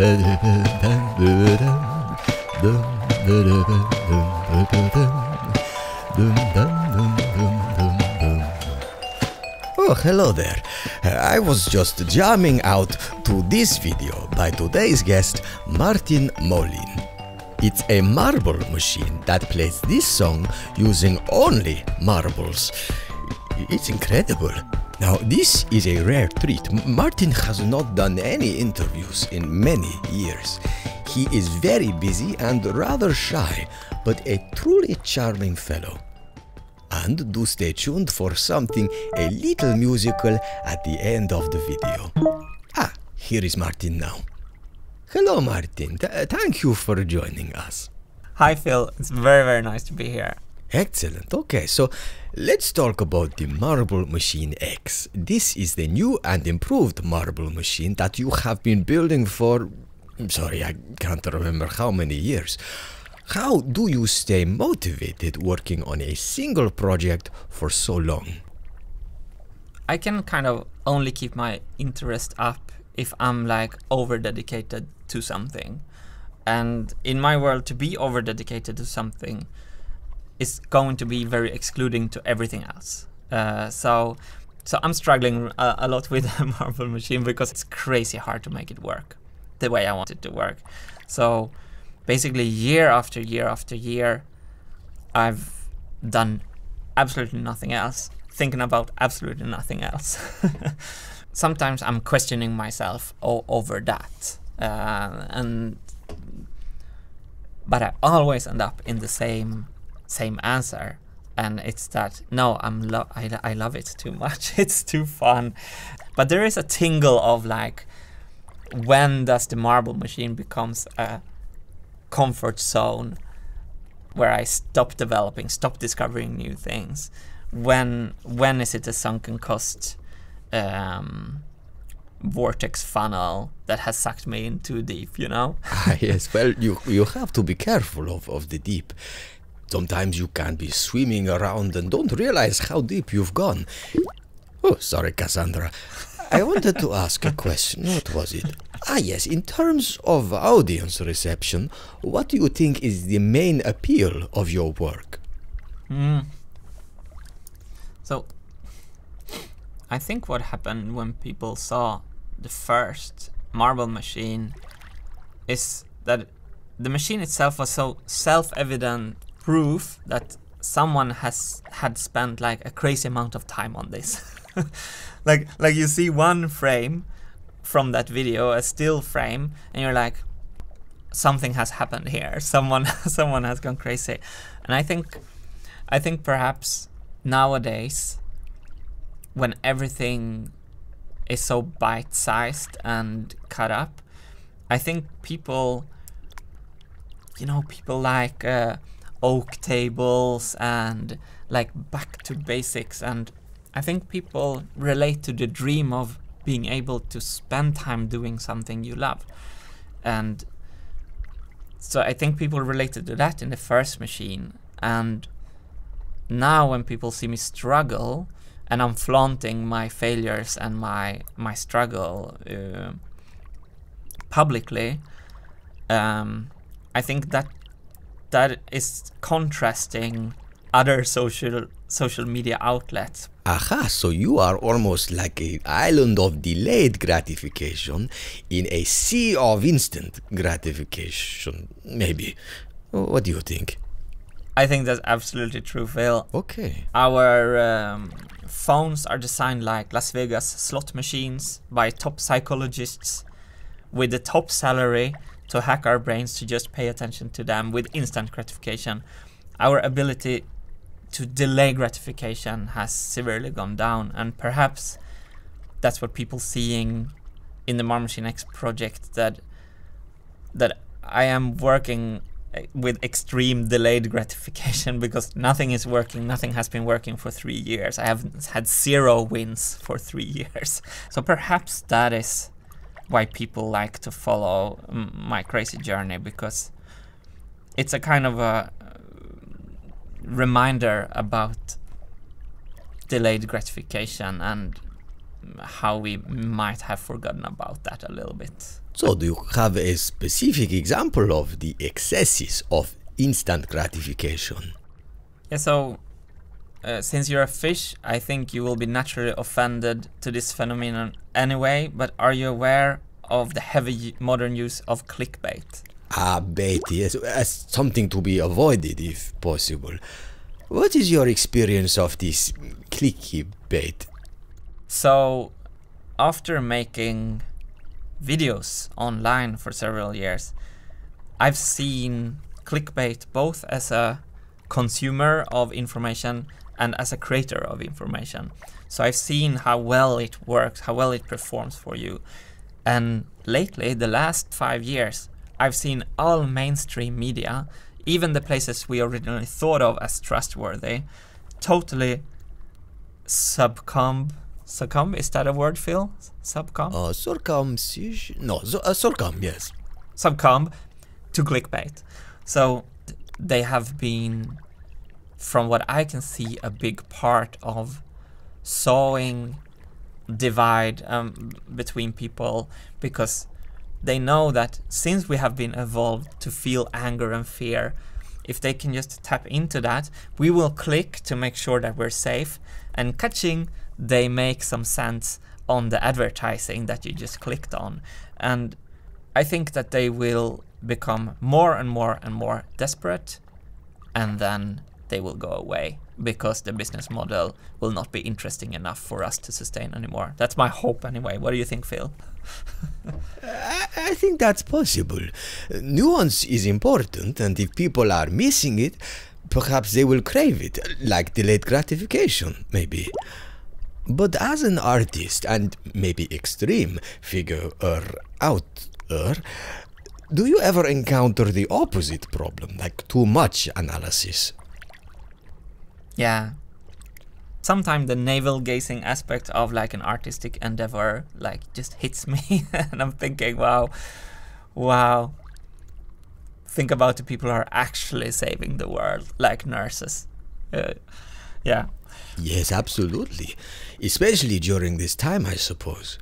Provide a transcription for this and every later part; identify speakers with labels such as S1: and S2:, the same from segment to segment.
S1: Oh, hello there. I was just jamming out to this video by today's guest, Martin Molin. It's a marble machine that plays this song using only marbles. It's incredible. Now, this is a rare treat. Martin has not done any interviews in many years. He is very busy and rather shy, but a truly charming fellow. And do stay tuned for something a little musical at the end of the video. Ah, here is Martin now. Hello, Martin. Thank you for joining us.
S2: Hi, Phil. It's very, very nice to be here.
S1: Excellent. Okay, so let's talk about the Marble Machine X. This is the new and improved marble machine that you have been building for, sorry, I can't remember how many years. How do you stay motivated working on a single project for so long?
S2: I can kind of only keep my interest up if I'm like over-dedicated to something. And in my world, to be over-dedicated to something is going to be very excluding to everything else. So I'm struggling a lot with the marble machine because it's crazy hard to make it work the way I want it to work. So basically year after year after year, I've done absolutely nothing else, thinking about absolutely nothing else. Sometimes I'm questioning myself over that, but I always end up in the same answer, and it's that no, I love it too much. It's too fun, but there is a tingle of like, when does the marble machine becomes a comfort zone where I stop developing, stop discovering new things? When is it a sunken cost vortex funnel that has sucked me in too deep, you know?
S1: Yes, well, you have to be careful of the deep. Sometimes you can be swimming around and don't realize how deep you've gone. Oh, sorry, Cassandra. I wanted to ask a question. What was it? Ah, yes, in terms of audience reception, what do you think is the main appeal of your work?
S2: So, I think what happened when people saw the first marble machine is that the machine itself was so self-evident proof that someone had spent like a crazy amount of time on this. like you see one frame from that video, a still frame, and you're like, something has happened here. Someone has gone crazy. And I think perhaps nowadays, when everything is so bite-sized and cut up, I think people like oak tables and like back to basics, and I think people relate to the dream of being able to spend time doing something you love. And so I think people related to that in the first machine, and now when people see me struggle and I'm flaunting my failures and my struggle publicly, I think that is contrasting other social media outlets.
S1: Aha, so you are almost like an island of delayed gratification in a sea of instant gratification, maybe. What do you think?
S2: I think that's absolutely true, Phil.
S1: Okay.
S2: Our phones are designed like Las Vegas slot machines by top psychologists with the top salary to hack our brains to just pay attention to them with instant gratification. Our ability to delay gratification has severely gone down, and perhaps that's what people seeing in the Marble Machine X project, that I am working with extreme delayed gratification because nothing is working, nothing has been working for 3 years. I have had 0 wins for 3 years. So perhaps that is why people like to follow my crazy journey, because it's a kind of a reminder about delayed gratification and how we might have forgotten about that a little bit.
S1: So do you have a specific example of the excesses of instant gratification?
S2: Yeah, so since you're a fish, I think you will be naturally offended to this phenomenon anyway, but are you aware of the heavy modern use of clickbait?
S1: Ah, bait, yes, as something to be avoided if possible. What is your experience of this clicky bait?
S2: So, after making videos online for several years, I've seen clickbait both as a consumer of information and as a creator of information. So I've seen how well it works, how well it performs for you. And lately, the last 5 years, I've seen all mainstream media, even the places we originally thought of as trustworthy, totally succumb, is that a word, Phil? Succumb?
S1: Circumcision? No, succumb, yes.
S2: Succumb to clickbait. So they have been, from what I can see, a big part of sowing divide between people, because they know that since we have been evolved to feel anger and fear, if they can just tap into that, we will click to make sure that we're safe, and catching, they make some sense on the advertising that you just clicked on. And I think that they will become more and more and more desperate, and then they will go away because the business model will not be interesting enough for us to sustain anymore. That's my hope anyway. What do you think, Phil?
S1: I think that's possible. Nuance is important, and if people are missing it, perhaps they will crave it, like delayed gratification, maybe. But as an artist, and maybe extreme figure-outer, do you ever encounter the opposite problem, like too much analysis?
S2: Yeah. Sometimes the navel-gazing aspect of like an artistic endeavor like just hits me and I'm thinking, wow. Think about the people who are actually saving the world, like nurses. Yeah.
S1: Yes, absolutely. Especially during this time, I suppose.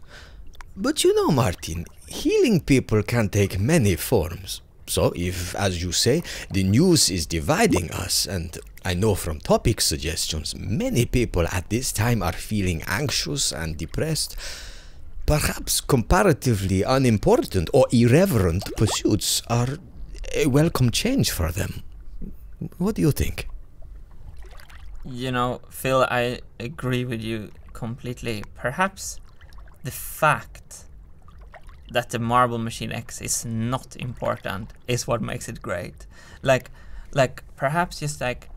S1: But you know, Martin, healing people can take many forms. So if, as you say, the news is dividing us, and I know from topic suggestions, many people at this time are feeling anxious and depressed, perhaps comparatively unimportant or irreverent pursuits are a welcome change for them. What do you think?
S2: You know, Phil, I agree with you completely. Perhaps the fact that the Marble Machine X is not important is what makes it great. Like perhaps just like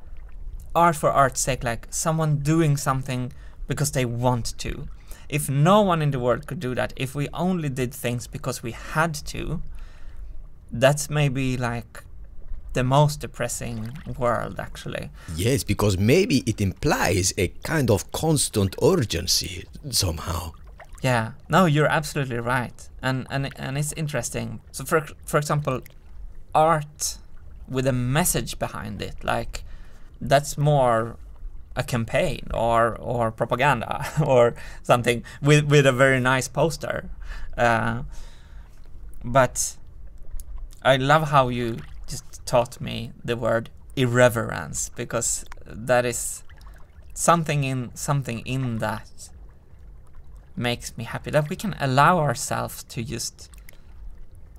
S2: art for art's sake, like someone doing something because they want to. If no one in the world could do that, if we only did things because we had to, that's maybe like the most depressing world, actually.
S1: Yes, because maybe it implies a kind of constant urgency somehow.
S2: Yeah, no, you're absolutely right, and it's interesting. So for example, art with a message behind it, like that's more a campaign or propaganda or something with a very nice poster. But I love how you just taught me the word irreverence, because that is something in that makes me happy, that we can allow ourselves to just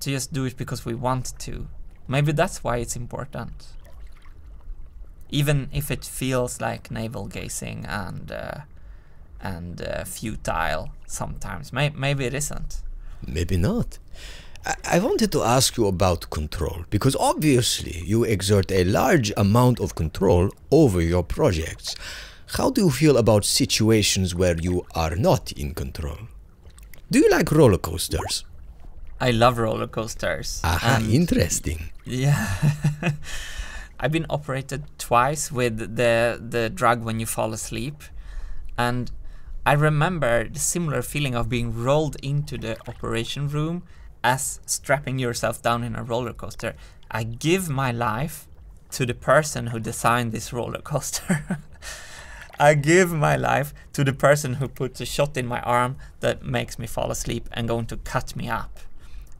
S2: do it because we want to. Maybe that's why it's important, even if it feels like navel gazing and futile sometimes. Maybe it isn't.
S1: Maybe not. I wanted to ask you about control, because obviously you exert a large amount of control over your projects. How do you feel about situations where you are not in control? Do you like roller coasters?
S2: I love roller coasters.
S1: Aha, interesting.
S2: Yeah. I've been operated twice with the drug when you fall asleep, and I remember the similar feeling of being rolled into the operation room as strapping yourself down in a roller coaster. I give my life to the person who designed this roller coaster. I give my life to the person who puts a shot in my arm that makes me fall asleep and going to cut me up.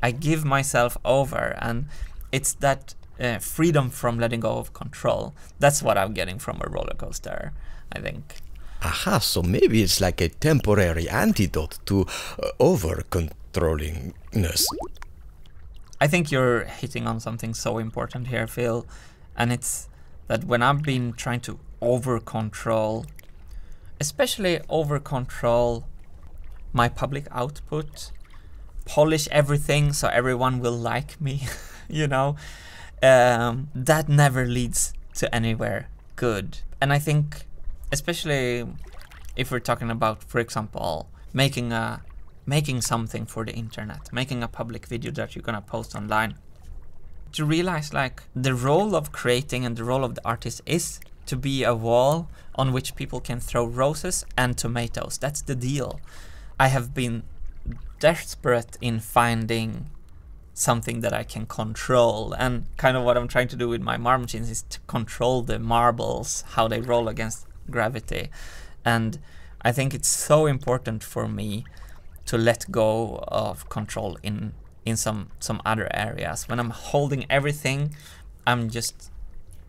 S2: I give myself over, and it's that freedom from letting go of control. That's what I'm getting from a roller coaster, I think.
S1: Aha, so maybe it's like a temporary antidote to over-controllingness.
S2: I think you're hitting on something so important here, Phil, and it's that when I've been trying to over-control, especially over-control my public output, polish everything so everyone will like me, you know, that never leads to anywhere good. And I think, especially if we're talking about, for example, making something for the internet, making a public video that you're gonna post online, to realize like the role of creating and the role of the artist is to be a wall on which people can throw roses and tomatoes. That's the deal. I have been desperate in finding something that I can control, and kind of what I'm trying to do with my marble machines is to control the marbles, how they roll against gravity. And I think it's so important for me to let go of control in some other areas. When I'm holding everything, I'm just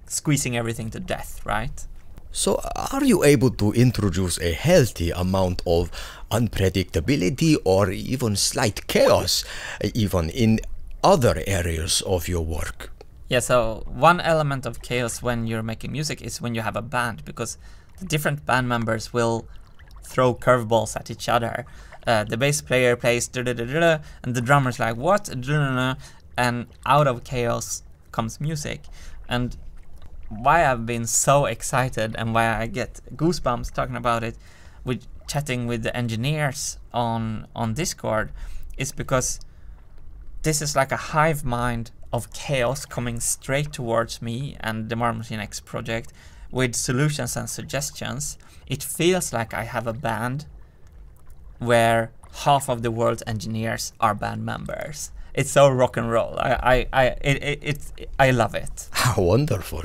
S2: squeezing everything to death, right?
S1: So are you able to introduce a healthy amount of unpredictability or even slight chaos even in other areas of your work?
S2: Yeah, so one element of chaos when you're making music is when you have a band, because the different band members will throw curveballs at each other. The bass player plays da-da-da-da, and the drummer's like, what? Da-da-da-da, and out of chaos comes music. And why I've been so excited and why I get goosebumps talking about it with chatting with the engineers on Discord is because this is like a hive mind of chaos coming straight towards me and the Marble Machine X project with solutions and suggestions. It feels like I have a band where half of the world's engineers are band members. It's so rock and roll. I love it.
S1: How wonderful.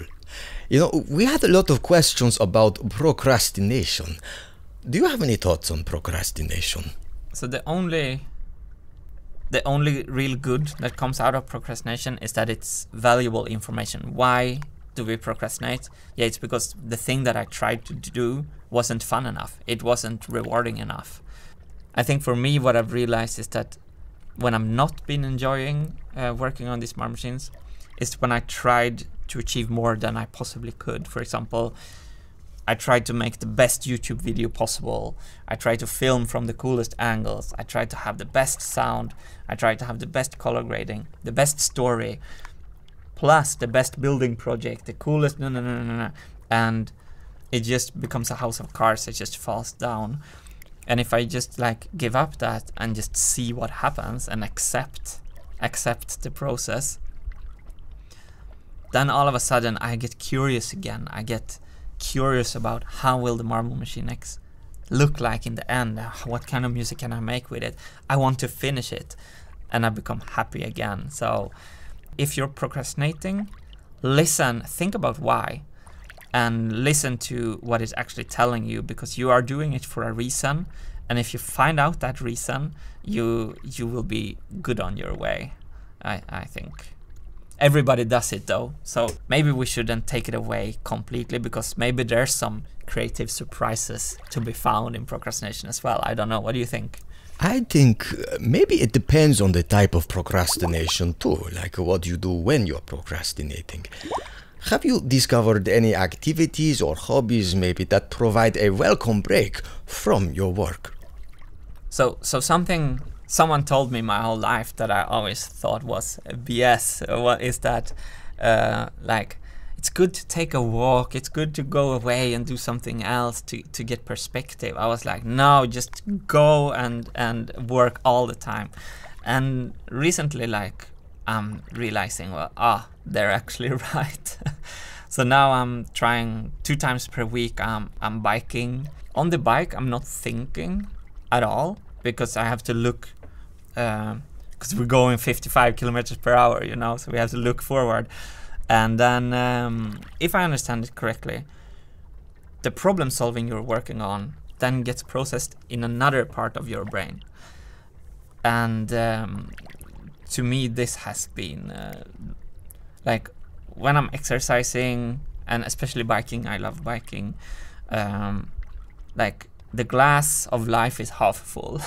S1: You know, we had a lot of questions about procrastination. Do you have any thoughts on procrastination?
S2: So the only real good that comes out of procrastination is that it's valuable information. Why do we procrastinate? Yeah, it's because the thing that I tried to do wasn't fun enough. It wasn't rewarding enough. I think for me, what I've realized is that when I'm not been enjoying working on these marble machines is when I tried to achieve more than I possibly could. For example, I tried to make the best YouTube video possible. I tried to film from the coolest angles. I tried to have the best sound. I tried to have the best color grading, the best story, plus the best building project, the coolest and it just becomes a house of cards. It just falls down. And if I just like give up that and just see what happens and accept the process, then all of a sudden I get curious again. I get curious about how will the Marble Machine X look like in the end. What kind of music can I make with it? I want to finish it, and I become happy again. So if you're procrastinating, listen, think about why, and listen to what it's actually telling you, because you are doing it for a reason. And if you find out that reason, you will be good on your way, I think. Everybody does it though, so maybe we shouldn't take it away completely, because maybe there's some creative surprises to be found in procrastination as well. I don't know, what do you think?
S1: I think maybe it depends on the type of procrastination too, like what you do when you're procrastinating. Have you discovered any activities or hobbies maybe that provide a welcome break from your work?
S2: So something someone told me my whole life that I always thought was BS. What is that? Like, it's good to take a walk. It's good to go away and do something else to get perspective. I was like, no, just go and work all the time. And recently, like, I'm realizing, well, they're actually right. So now I'm trying 2 times per week. I'm biking. On the bike, I'm not thinking at all, because I have to look, because we're going 55 kilometers per hour, you know, so we have to look forward. And then, if I understand it correctly, the problem solving you're working on then gets processed in another part of your brain. And to me, this has been like when I'm exercising and especially biking. I love biking. Like the glass of life is half full.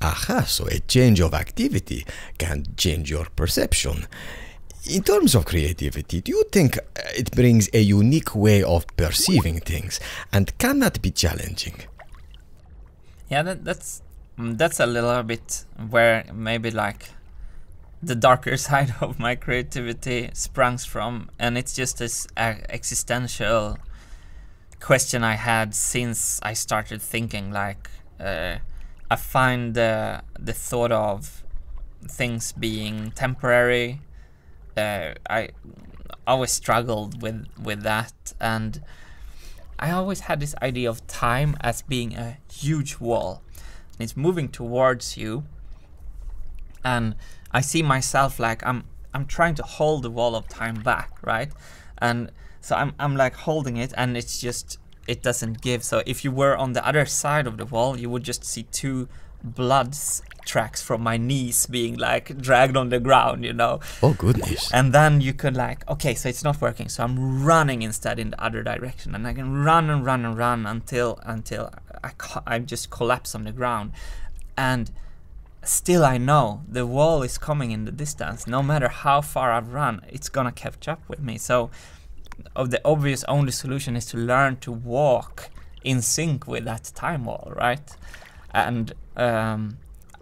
S1: Aha, so a change of activity can change your perception. In terms of creativity, do you think it brings a unique way of perceiving things, and can that be challenging?
S2: Yeah, that's a little bit where maybe like the darker side of my creativity springs from, and it's just this existential question I had since I started thinking. Like I find the thought of things being temporary. I always struggled with that, and I always had this idea of time as being a huge wall. It's moving towards you, and I see myself like I'm trying to hold the wall of time back, right? And so I'm like holding it, and it's just, it doesn't give. So if you were on the other side of the wall, you would just see two blood tracks from my knees being like dragged on the ground, you know.
S1: Oh goodness.
S2: And then you could like, okay, so it's not working, so I'm running instead in the other direction, and I can run and run and run until I just collapse on the ground. And still I know the wall is coming in the distance. No matter how far I've run, it's gonna catch up with me. So the obvious only solution is to learn to walk in sync with that time wall, right? And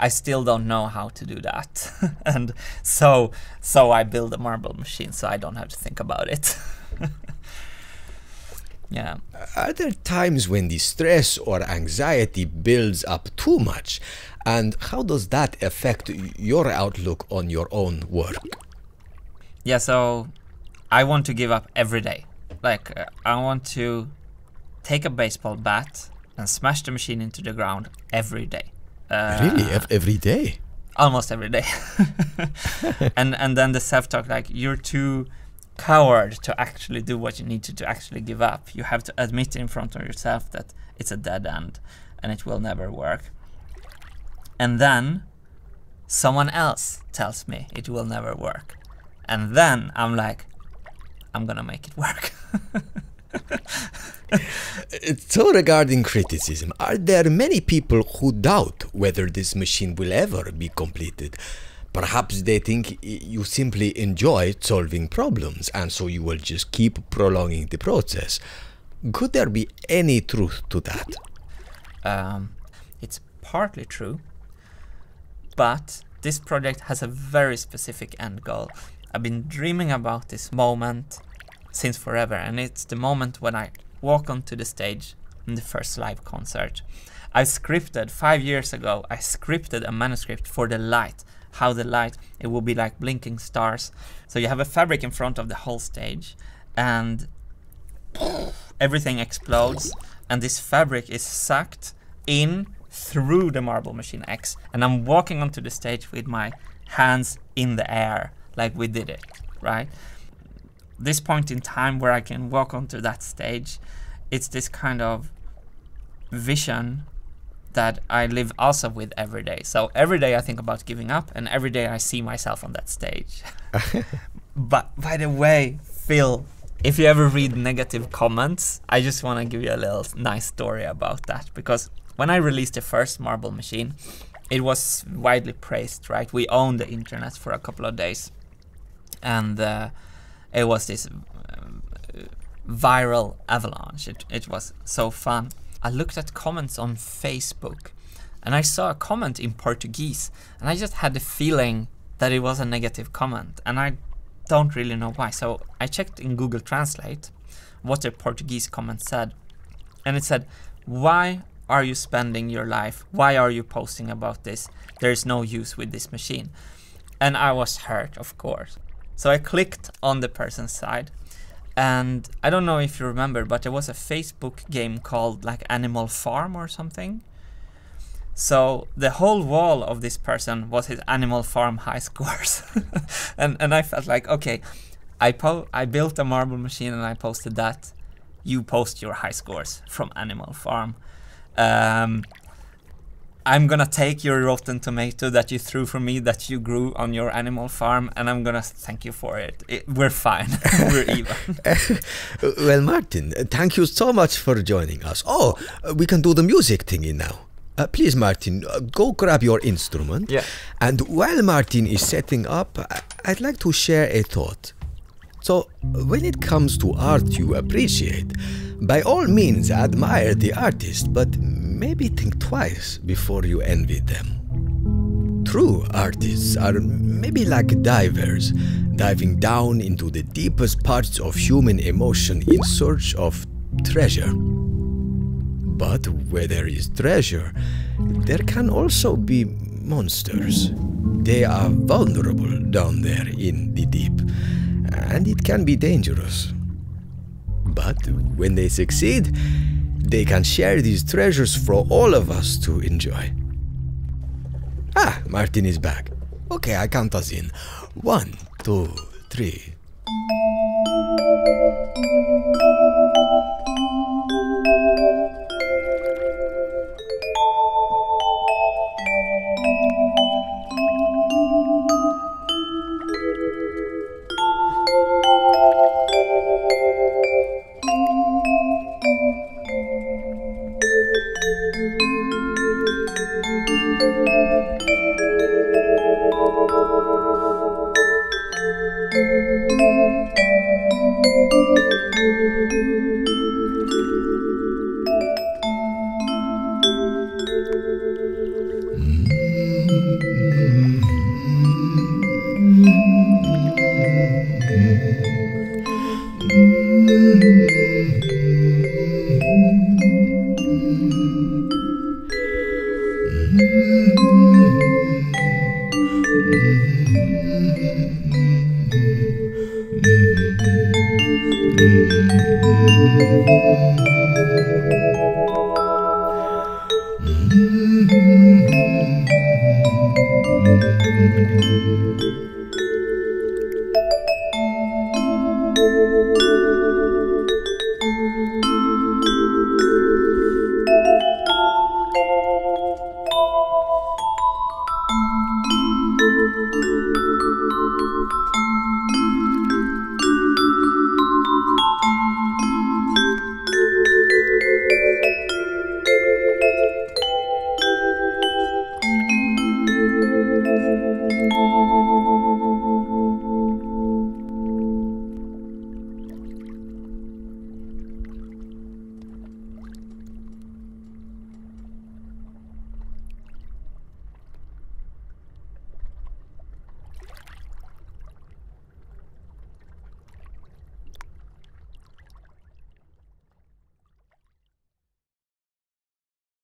S2: I still don't know how to do that. And so I build a marble machine so I don't have to think about it. Yeah.
S1: Are there times when the stress or anxiety builds up too much? And how does that affect your outlook on your own work?
S2: Yeah, so I want to give up every day. Like I want to take a baseball bat and smash the machine into the ground every day.
S1: Really? Every day?
S2: Almost every day. and then the self-talk, like, you're too coward to actually do what you need to actually give up. You have to admit in front of yourself that it's a dead end and it will never work. And then someone else tells me it will never work. And then I'm like, I'm gonna make it work.
S1: So regarding criticism, are there many people who doubt whether this machine will ever be completed? Perhaps they think you simply enjoy solving problems, and so you will just keep prolonging the process. Could there be any truth to that?
S2: It's partly true, but this project has a very specific end goal. I've been dreaming about this moment since forever, and it's the moment when I walk onto the stage in the first live concert. I scripted 5 years ago, I scripted a manuscript for the light, how the light, it will be like blinking stars. So you have a fabric in front of the whole stage, and everything explodes, and this fabric is sucked in through the Marble Machine X, and I'm walking onto the stage with my hands in the air, like we did it, right? This point in time where I can walk onto that stage, it's this kind of vision that I live also with every day. So every day I think about giving up, and every day I see myself on that stage. But by the way, Phil, if you ever read negative comments, I just want to give you a little nice story about that, because when I released the first Marble Machine, it was widely praised, right? We owned the internet for a couple of days, and it was this viral avalanche. It was so fun. I looked at comments on Facebook, and I saw a comment in Portuguese, and I just had the feeling that it was a negative comment, and I don't really know why. So I checked in Google Translate what the Portuguese comment said, and it said, "Why are you spending your life? Why are you posting about this? There's no use with this machine." And I was hurt, of course. So I clicked on the person's side, and I don't know if you remember, but there was a Facebook game called like Animal Farm or something. So the whole wall of this person was his Animal Farm high scores. and I felt like, okay, I built a marble machine and I posted that. You post your high scores from Animal Farm. I'm gonna take your rotten tomato that you threw for me, that you grew on your animal farm, and I'm gonna thank you for it. We're fine. We're even.
S1: Well, Martin, thank you so much for joining us. Oh, we can do the music thingy now. Please, Martin, go grab your instrument.
S2: Yeah.
S1: And while Martin is setting up, I'd like to share a thought. So, when it comes to art you appreciate, by all means admire the artist, but maybe think twice before you envy them. True artists are maybe like divers, diving down into the deepest parts of human emotion in search of treasure. But where there is treasure, there can also be monsters. They are vulnerable down there in the deep, and it can be dangerous. But when they succeed, they can share these treasures for all of us to enjoy. Ah, Martin is back. Okay, I count us in. 1, 2, 3.